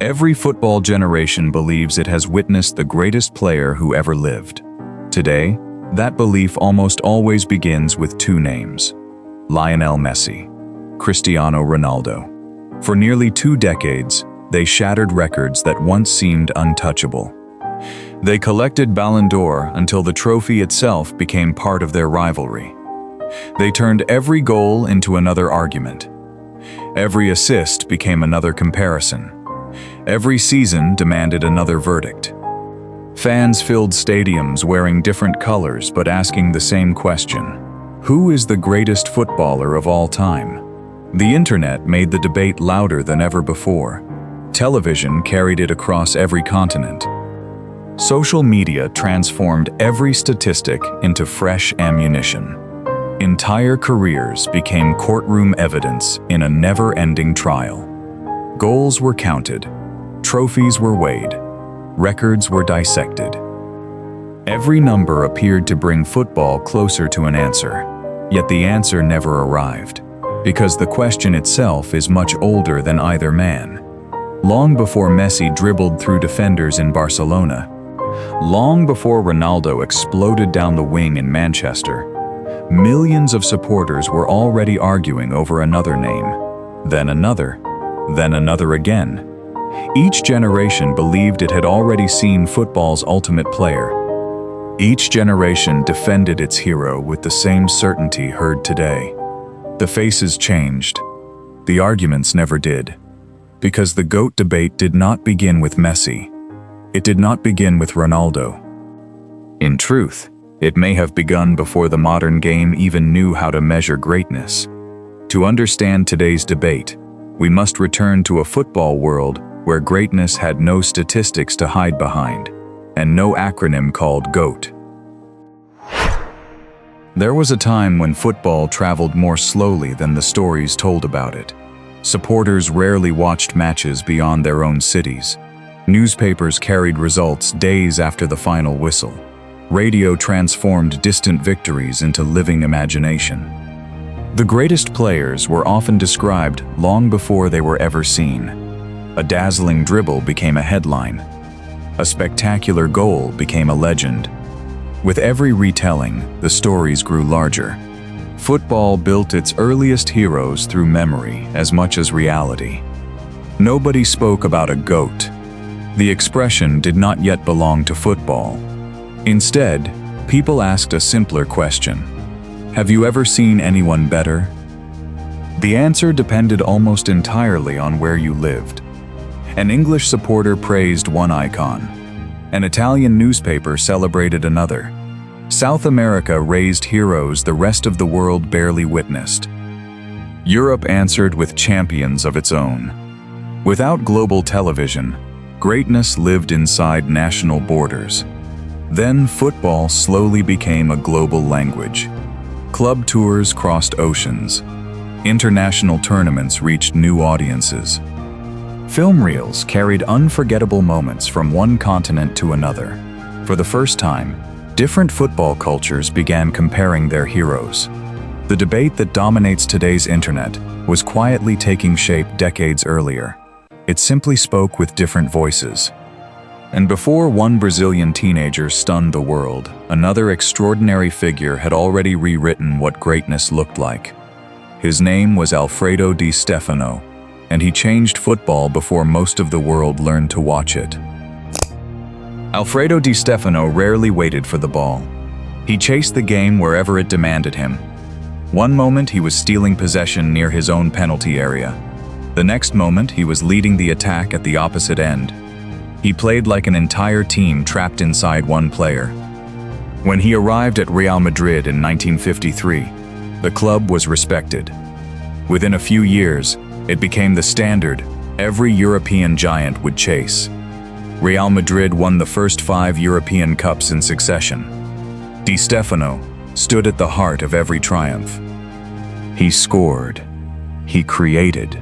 Every football generation believes it has witnessed the greatest player who ever lived. Today, that belief almost always begins with two names: Lionel Messi, Cristiano Ronaldo. For nearly 2 decades, they shattered records that once seemed untouchable. They collected Ballon d'Or until the trophy itself became part of their rivalry. They turned every goal into another argument. Every assist became another comparison. Every season demanded another verdict. Fans filled stadiums wearing different colors but asking the same question: who is the greatest footballer of all time? The internet made the debate louder than ever before. Television carried it across every continent. Social media transformed every statistic into fresh ammunition. Entire careers became courtroom evidence in a never-ending trial. Goals were counted, trophies were weighed, records were dissected. Every number appeared to bring football closer to an answer, yet the answer never arrived, because the question itself is much older than either man. Long before Messi dribbled through defenders in Barcelona, long before Ronaldo exploded down the wing in Manchester, millions of supporters were already arguing over another name, then another again. Each generation believed it had already seen football's ultimate player. Each generation defended its hero with the same certainty heard today. The faces changed. The arguments never did. Because the GOAT debate did not begin with Messi. It did not begin with Ronaldo. In truth, it may have begun before the modern game even knew how to measure greatness. To understand today's debate, we must return to a football world where greatness had no statistics to hide behind, and no acronym called GOAT. There was a time when football traveled more slowly than the stories told about it. Supporters rarely watched matches beyond their own cities. Newspapers carried results days after the final whistle. Radio transformed distant victories into living imagination. The greatest players were often described long before they were ever seen. A dazzling dribble became a headline. A spectacular goal became a legend. With every retelling, the stories grew larger. Football built its earliest heroes through memory as much as reality. Nobody spoke about a GOAT. The expression did not yet belong to football. Instead, people asked a simpler question: have you ever seen anyone better? The answer depended almost entirely on where you lived. An English supporter praised one icon. An Italian newspaper celebrated another. South America raised heroes the rest of the world barely witnessed. Europe answered with champions of its own. Without global television, greatness lived inside national borders. Then football slowly became a global language. Club tours crossed oceans. International tournaments reached new audiences. Film reels carried unforgettable moments from one continent to another. For the first time, different football cultures began comparing their heroes. The debate that dominates today's internet was quietly taking shape decades earlier. It simply spoke with different voices. And before one Brazilian teenager stunned the world, another extraordinary figure had already rewritten what greatness looked like. His name was Alfredo Di Stefano, and he changed football before most of the world learned to watch it. Alfredo Di Stefano rarely waited for the ball. He chased the game wherever it demanded him. One moment he was stealing possession near his own penalty area. The next moment he was leading the attack at the opposite end. He played like an entire team trapped inside one player. When he arrived at Real Madrid in 1953, the club was respected. Within a few years, it became the standard every European giant would chase. Real Madrid won the first 5 European Cups in succession. Di Stefano stood at the heart of every triumph. He scored. He created.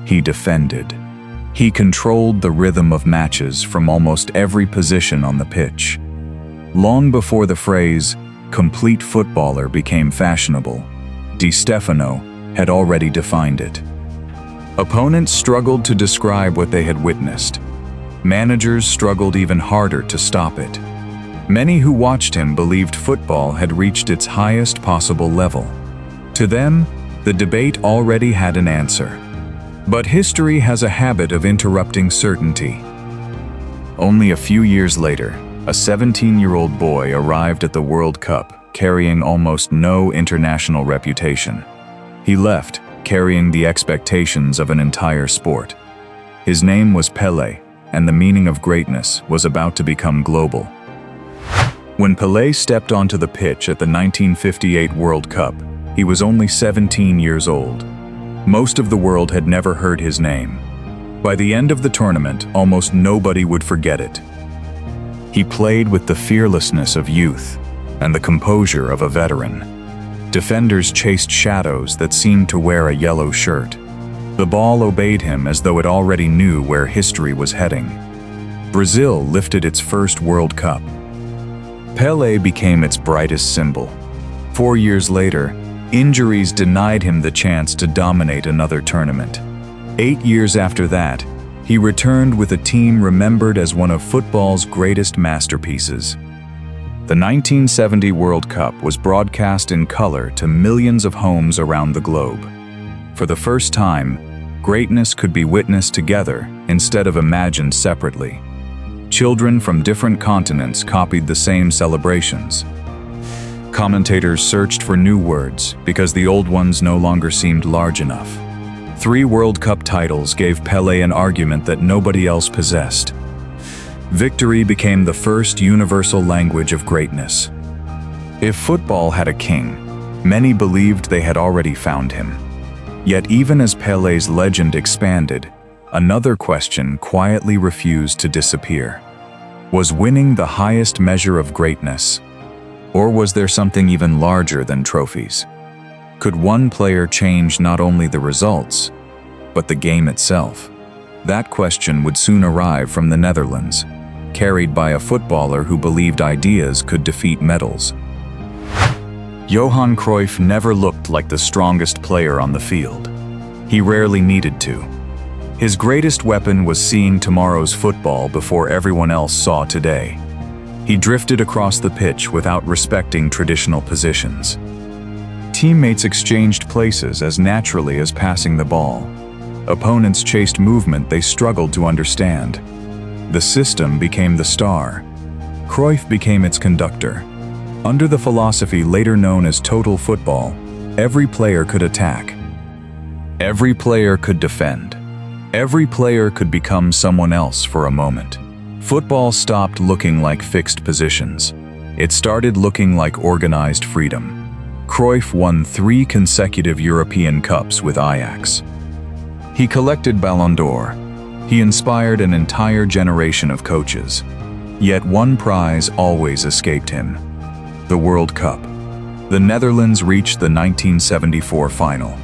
He defended. He controlled the rhythm of matches from almost every position on the pitch. Long before the phrase, "complete footballer" became fashionable, Di Stefano had already defined it. Opponents struggled to describe what they had witnessed. Managers struggled even harder to stop it. Many who watched him believed football had reached its highest possible level. To them, the debate already had an answer. But history has a habit of interrupting certainty. Only a few years later, a 17-year-old boy arrived at the World Cup carrying almost no international reputation. He left, carrying the expectations of an entire sport. His name was Pelé, and the meaning of greatness was about to become global. When Pelé stepped onto the pitch at the 1958 World Cup, he was only 17 years old. Most of the world had never heard his name. By the end of the tournament, almost nobody would forget it. He played with the fearlessness of youth and the composure of a veteran. Defenders chased shadows that seemed to wear a yellow shirt. The ball obeyed him as though it already knew where history was heading. Brazil lifted its first World Cup. Pelé became its brightest symbol. 4 years later, injuries denied him the chance to dominate another tournament. 8 years after that, he returned with a team remembered as one of football's greatest masterpieces. The 1970 World Cup was broadcast in color to millions of homes around the globe. For the first time, greatness could be witnessed together instead of imagined separately. Children from different continents copied the same celebrations. Commentators searched for new words because the old ones no longer seemed large enough. 3 World Cup titles gave Pelé an argument that nobody else possessed. Victory became the first universal language of greatness. If football had a king, many believed they had already found him. Yet even as Pelé's legend expanded, another question quietly refused to disappear. Was winning the highest measure of greatness? Or was there something even larger than trophies? Could one player change not only the results, but the game itself? That question would soon arrive from the Netherlands, carried by a footballer who believed ideas could defeat medals. Johan Cruyff never looked like the strongest player on the field. He rarely needed to. His greatest weapon was seeing tomorrow's football before everyone else saw today. He drifted across the pitch without respecting traditional positions. Teammates exchanged places as naturally as passing the ball. Opponents chased movement they struggled to understand. The system became the star. Cruyff became its conductor. Under the philosophy later known as total football, every player could attack. Every player could defend. Every player could become someone else for a moment. Football stopped looking like fixed positions. It started looking like organized freedom. Cruyff won 3 consecutive European Cups with Ajax. He collected Ballon d'Or. He inspired an entire generation of coaches. Yet one prize always escaped him: the World Cup. The Netherlands reached the 1974 final.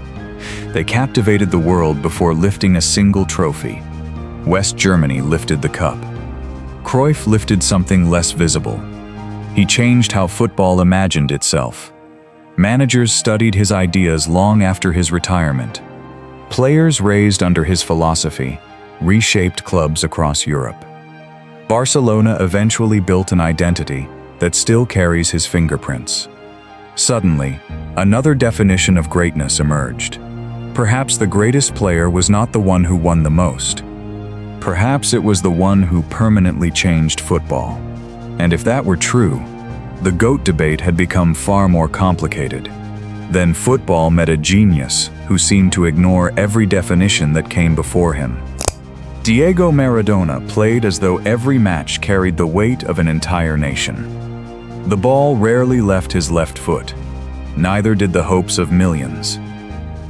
They captivated the world before lifting a single trophy. West Germany lifted the cup. Cruyff lifted something less visible. He changed how football imagined itself. Managers studied his ideas long after his retirement. Players raised under his philosophy reshaped clubs across Europe. Barcelona eventually built an identity that still carries his fingerprints. Suddenly, another definition of greatness emerged. Perhaps the greatest player was not the one who won the most. Perhaps it was the one who permanently changed football. And if that were true, the GOAT debate had become far more complicated. Then football met a genius who seemed to ignore every definition that came before him. Diego Maradona played as though every match carried the weight of an entire nation. The ball rarely left his left foot. Neither did the hopes of millions.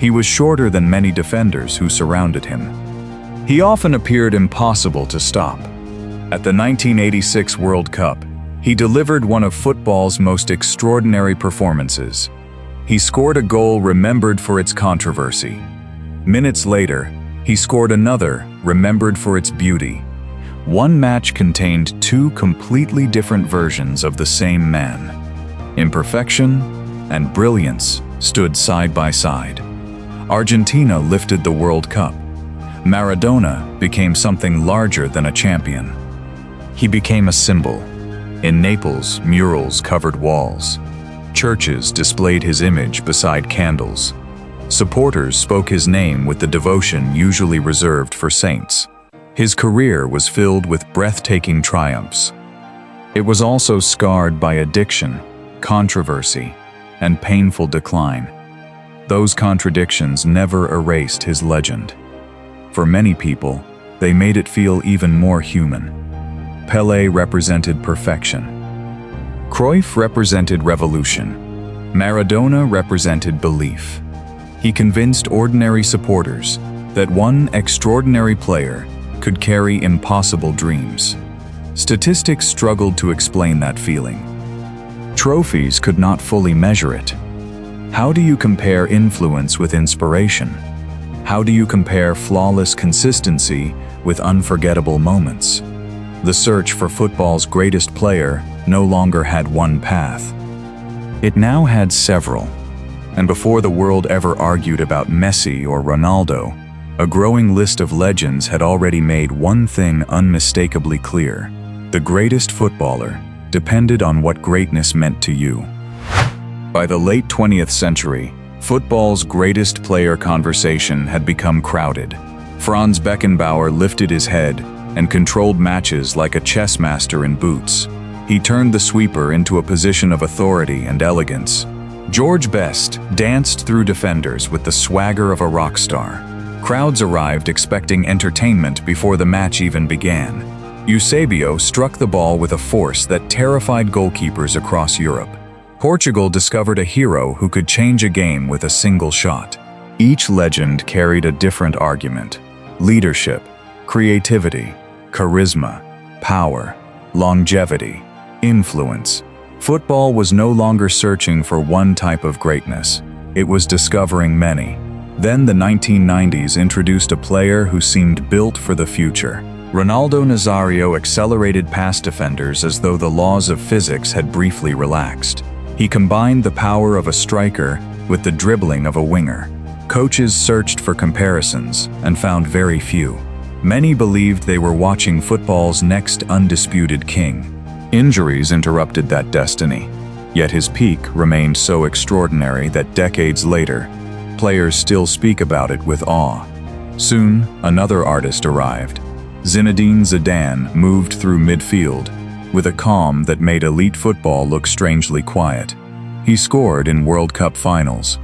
He was shorter than many defenders who surrounded him. He often appeared impossible to stop. At the 1986 World Cup, he delivered one of football's most extraordinary performances. He scored a goal remembered for its controversy. Minutes later, he scored another remembered for its beauty. One match contained 2 completely different versions of the same man. Imperfection and brilliance stood side by side. Argentina lifted the World Cup. Maradona became something larger than a champion. He became a symbol. In Naples, murals covered walls. Churches displayed his image beside candles. Supporters spoke his name with the devotion usually reserved for saints. His career was filled with breathtaking triumphs. It was also scarred by addiction, controversy, and painful decline. Those contradictions never erased his legend. For many people, they made it feel even more human. Pelé represented perfection. Cruyff represented revolution. Maradona represented belief. He convinced ordinary supporters that one extraordinary player could carry impossible dreams. Statistics struggled to explain that feeling. Trophies could not fully measure it. How do you compare influence with inspiration? How do you compare flawless consistency with unforgettable moments? The search for football's greatest player no longer had one path. It now had several. And before the world ever argued about Messi or Ronaldo, a growing list of legends had already made one thing unmistakably clear. The greatest footballer depended on what greatness meant to you. By the late 20th century, football's greatest player conversation had become crowded. Franz Beckenbauer lifted his head and controlled matches like a chess master in boots. He turned the sweeper into a position of authority and elegance. George Best danced through defenders with the swagger of a rock star. Crowds arrived expecting entertainment before the match even began. Eusebio struck the ball with a force that terrified goalkeepers across Europe. Portugal discovered a hero who could change a game with a single shot. Each legend carried a different argument: leadership, creativity, charisma, power, longevity, influence. Football was no longer searching for one type of greatness. It was discovering many. Then the 1990s introduced a player who seemed built for the future. Ronaldo Nazario accelerated past defenders as though the laws of physics had briefly relaxed. He combined the power of a striker with the dribbling of a winger. Coaches searched for comparisons and found very few. Many believed they were watching football's next undisputed king. Injuries interrupted that destiny, yet his peak remained so extraordinary that decades later, players still speak about it with awe. Soon, another artist arrived. Zinedine Zidane moved through midfield with a calm that made elite football look strangely quiet. He scored in World Cup finals.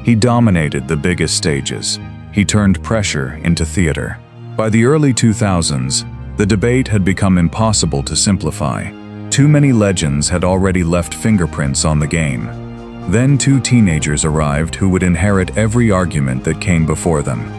He dominated the biggest stages. He turned pressure into theater. By the early 2000s, the debate had become impossible to simplify. Too many legends had already left fingerprints on the game. Then two teenagers arrived who would inherit every argument that came before them.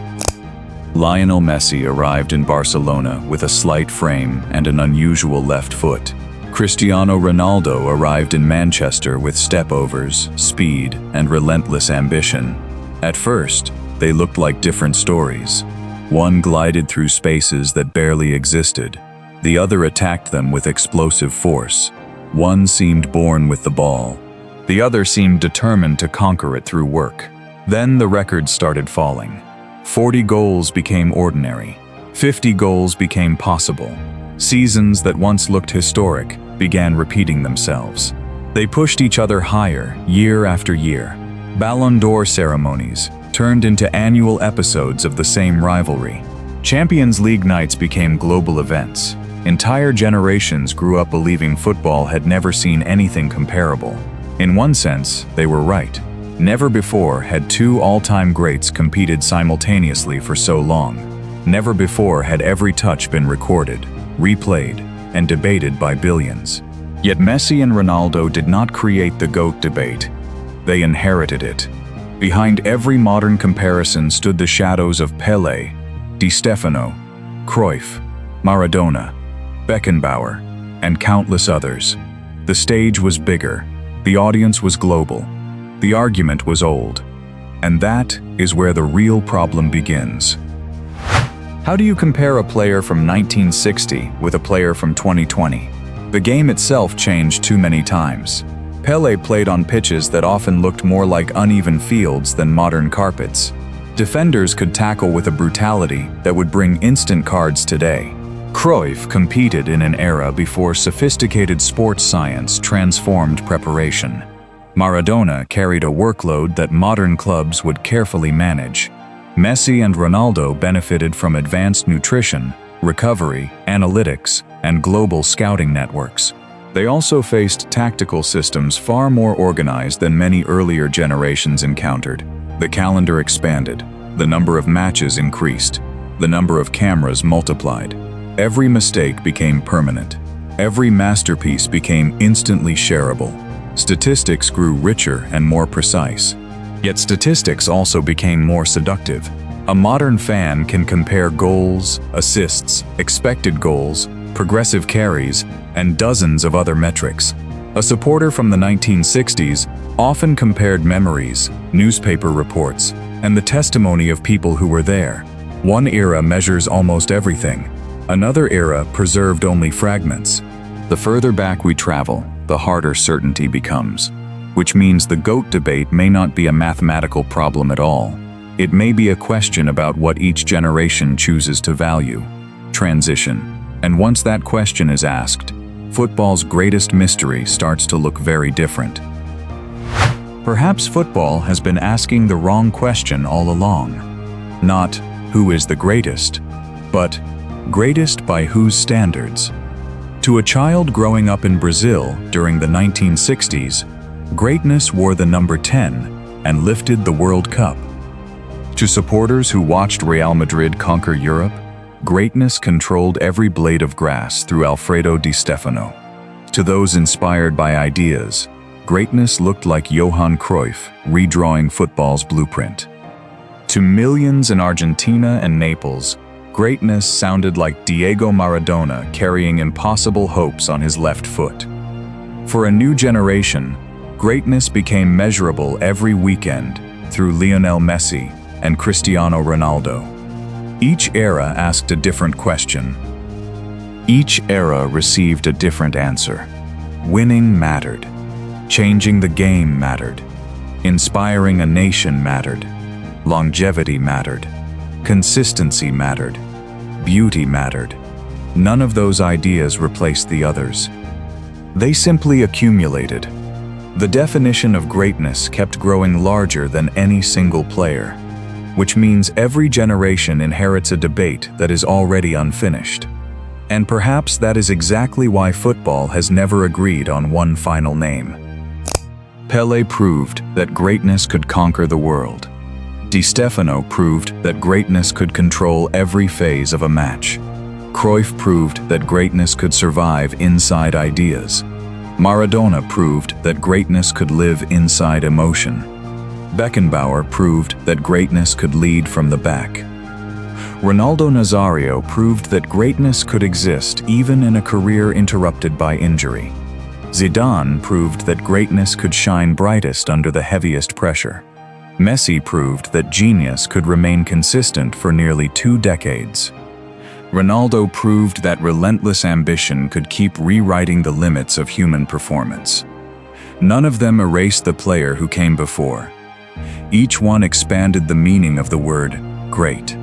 Lionel Messi arrived in Barcelona with a slight frame and an unusual left foot. Cristiano Ronaldo arrived in Manchester with step-overs, speed, and relentless ambition. At first, they looked like different stories. One glided through spaces that barely existed. The other attacked them with explosive force. One seemed born with the ball. The other seemed determined to conquer it through work. Then the records started falling. 40 goals became ordinary. 50 goals became possible. Seasons that once looked historic began repeating themselves. They pushed each other higher, year after year. Ballon d'Or ceremonies turned into annual episodes of the same rivalry. Champions League nights became global events. Entire generations grew up believing football had never seen anything comparable. In one sense, they were right. Never before had two all-time greats competed simultaneously for so long. Never before had every touch been recorded, replayed, and debated by billions. Yet Messi and Ronaldo did not create the GOAT debate. They inherited it. Behind every modern comparison stood the shadows of Pelé, Di Stefano, Cruyff, Maradona, Beckenbauer, and countless others. The stage was bigger, the audience was global, the argument was old. And that is where the real problem begins. How do you compare a player from 1960 with a player from 2020? The game itself changed too many times. Pelé played on pitches that often looked more like uneven fields than modern carpets. Defenders could tackle with a brutality that would bring instant cards today. Cruyff competed in an era before sophisticated sports science transformed preparation. Maradona carried a workload that modern clubs would carefully manage. Messi and Ronaldo benefited from advanced nutrition, recovery, analytics, and global scouting networks. They also faced tactical systems far more organized than many earlier generations encountered. The calendar expanded, the number of matches increased, the number of cameras multiplied. Every mistake became permanent. Every masterpiece became instantly shareable. Statistics grew richer and more precise. Yet statistics also became more seductive. A modern fan can compare goals, assists, expected goals, progressive carries, and dozens of other metrics. A supporter from the 1960s often compared memories, newspaper reports, and the testimony of people who were there. One era measures almost everything. Another era preserved only fragments. The further back we travel, the harder certainty becomes. Which means the GOAT debate may not be a mathematical problem at all. It may be a question about what each generation chooses to value. Transition. And once that question is asked, football's greatest mystery starts to look very different. Perhaps football has been asking the wrong question all along. Not, who is the greatest, but, greatest by whose standards? To a child growing up in Brazil during the 1960s, greatness wore the number 10 and lifted the World Cup. To supporters who watched Real Madrid conquer Europe, greatness controlled every blade of grass through Alfredo Di Stefano. To those inspired by ideas, greatness looked like Johan Cruyff redrawing football's blueprint. To millions in Argentina and Naples, greatness sounded like Diego Maradona carrying impossible hopes on his left foot. For a new generation, greatness became measurable every weekend through Lionel Messi and Cristiano Ronaldo. Each era asked a different question. Each era received a different answer. Winning mattered. Changing the game mattered. Inspiring a nation mattered. Longevity mattered. Consistency mattered. Beauty mattered. None of those ideas replaced the others. They simply accumulated. The definition of greatness kept growing larger than any single player, which means every generation inherits a debate that is already unfinished. And perhaps that is exactly why football has never agreed on one final name. Pelé proved that greatness could conquer the world. Di Stefano proved that greatness could control every phase of a match. Cruyff proved that greatness could survive inside ideas. Maradona proved that greatness could live inside emotion. Beckenbauer proved that greatness could lead from the back. Ronaldo Nazario proved that greatness could exist even in a career interrupted by injury. Zidane proved that greatness could shine brightest under the heaviest pressure. Messi proved that genius could remain consistent for nearly 2 decades. Ronaldo proved that relentless ambition could keep rewriting the limits of human performance. None of them erased the player who came before. Each one expanded the meaning of the word great.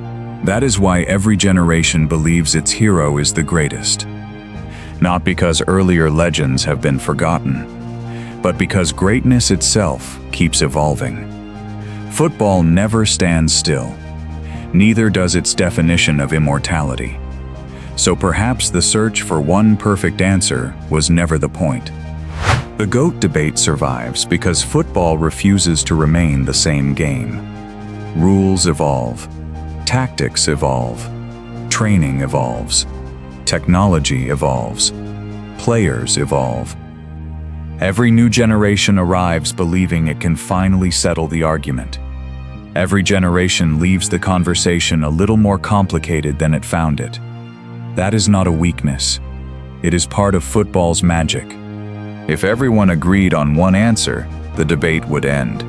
That is why every generation believes its hero is the greatest. Not because earlier legends have been forgotten, but because greatness itself keeps evolving. Football never stands still. Neither does its definition of immortality. So perhaps the search for one perfect answer was never the point. The GOAT debate survives because football refuses to remain the same game. Rules evolve. Tactics evolve. Training evolves. Technology evolves. Players evolve. Every new generation arrives believing it can finally settle the argument. Every generation leaves the conversation a little more complicated than it found it. That is not a weakness. It is part of football's magic. If everyone agreed on one answer, the debate would end.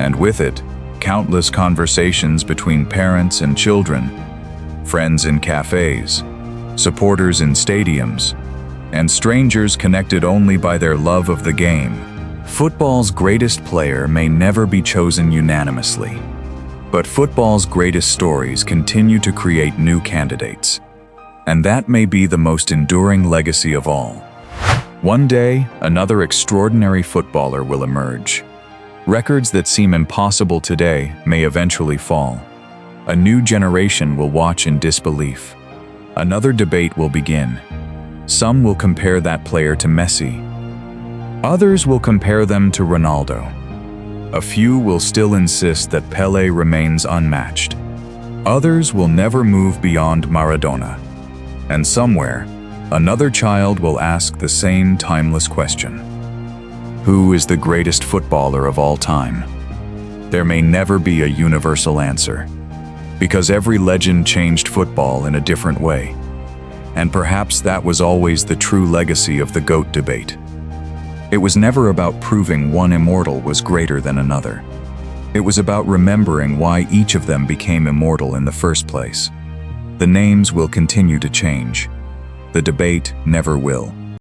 And with it, countless conversations between parents and children, friends in cafes, supporters in stadiums, and strangers connected only by their love of the game. Football's greatest player may never be chosen unanimously. But football's greatest stories continue to create new candidates. And that may be the most enduring legacy of all. One day, another extraordinary footballer will emerge. Records that seem impossible today may eventually fall. A new generation will watch in disbelief. Another debate will begin. Some will compare that player to Messi. Others will compare them to Ronaldo. A few will still insist that Pelé remains unmatched. Others will never move beyond Maradona. And somewhere, another child will ask the same timeless question. Who is the greatest footballer of all time? There may never be a universal answer, because every legend changed football in a different way. And perhaps that was always the true legacy of the GOAT debate. It was never about proving one immortal was greater than another. It was about remembering why each of them became immortal in the first place. The names will continue to change. The debate never will.